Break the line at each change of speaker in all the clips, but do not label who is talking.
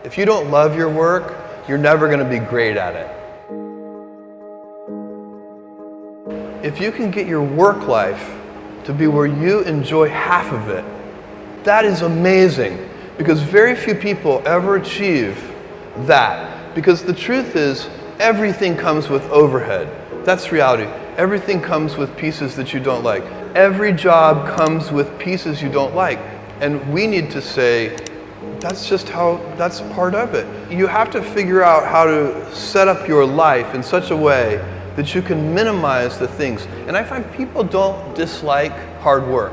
If you don't love your work, you're never going to be great at it. If you can get your work life to be where you enjoy half of it, that is amazing, because very few people ever achieve that. Because the truth is, everything comes with overhead. That's reality. Everything comes with pieces that you don't like. Every job comes with pieces you don't like. And we need to say, that's part of it. You have to figure out how to set up your life in such a way that you can minimize the things. And I find people don't dislike hard work.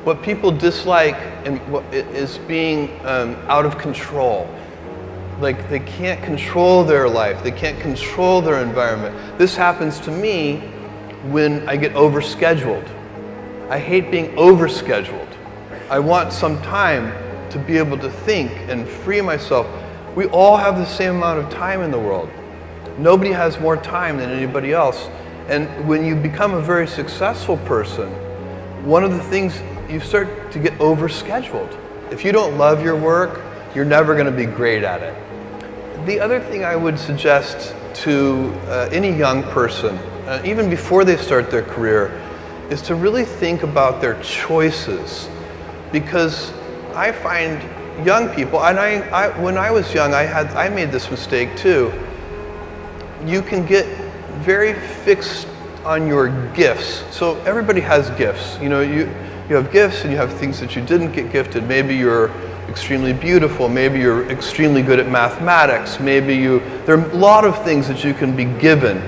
What people dislike is being out of control. Like, they can't control their life. They can't control their environment. This happens to me when I get overscheduled. I hate being overscheduled. I want some time to be able to think and free myself. We all have the same amount of time in the world. Nobody has more time than anybody else. And when you become a very successful person, one of the things, you start to get overscheduled. If you don't love your work, you're never going to be great at it. The other thing I would suggest to any young person, even before they start their career, is to really think about their choices. Because I find young people, and when I was young, I made this mistake too. You can get very fixed on your gifts. So everybody has gifts. You know, you have gifts and you have things that you didn't get gifted. Maybe you're extremely beautiful. Maybe you're extremely good at mathematics. There are a lot of things that you can be given.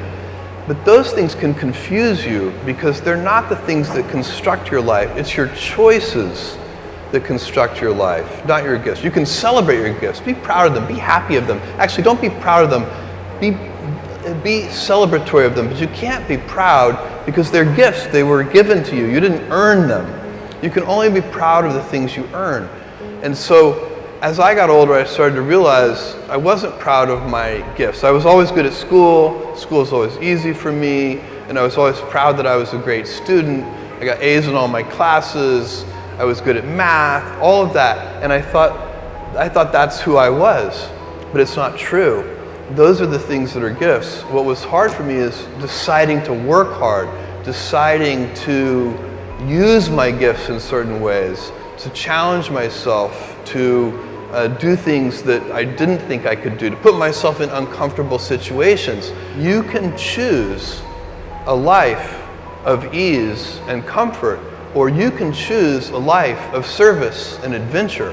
But those things can confuse you because they're not the things that construct your life. It's your choices that construct your life, not your gifts. You can celebrate your gifts. Be proud of them. Be happy of them. Actually, don't be proud of them. Be celebratory of them. But you can't be proud because they're gifts. They were given to you. You didn't earn them. You can only be proud of the things you earn. And so, as I got older, I started to realize I wasn't proud of my gifts. I was always good at school. School was always easy for me. And I was always proud that I was a great student. I got A's in all my classes. I was good at math, all of that. And I thought that's who I was. But it's not true. Those are the things that are gifts. What was hard for me is deciding to work hard, deciding to use my gifts in certain ways, to challenge myself, to do things that I didn't think I could do, to put myself in uncomfortable situations. You can choose a life of ease and comfort, or you can choose a life of service and adventure.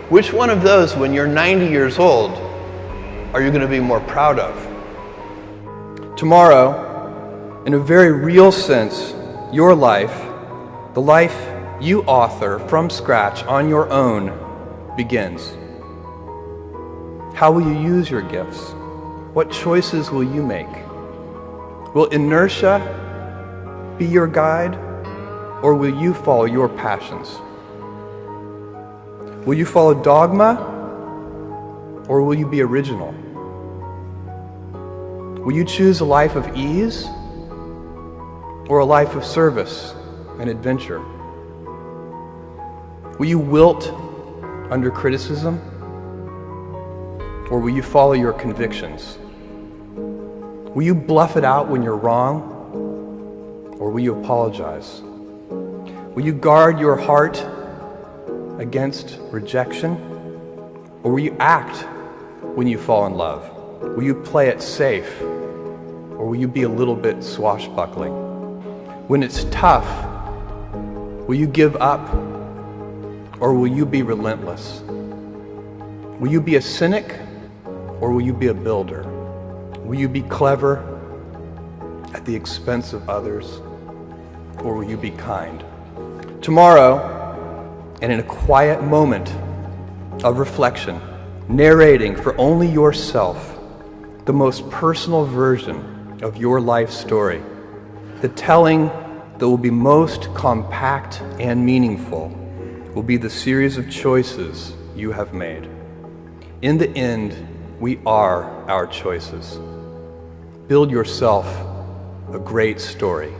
Which one of those, when you're 90 years old, are you going to be more proud of? Tomorrow, in a very real sense, your life, the life you author from scratch on your own, begins. How will you use your gifts? What choices will you make? Will inertia be your guide, or will you follow your passions? Will you follow dogma, or will you be original? Will you choose a life of ease, or a life of service and adventure? Will you wilt under criticism, or will you follow your convictions? Will you bluff it out when you're wrong, or will you apologize? Will you guard your heart against rejection, or will you act when you fall in love? Will you play it safe, or will you be a little bit swashbuckling? When it's tough, will you give up, or will you be relentless? Will you be a cynic, or will you be a builder? Will you be clever at the expense of others, or will you be kind? Tomorrow, and in a quiet moment of reflection, narrating for only yourself the most personal version of your life story, the telling that will be most compact and meaningful will be the series of choices you have made. In the end, we are our choices. Build yourself a great story.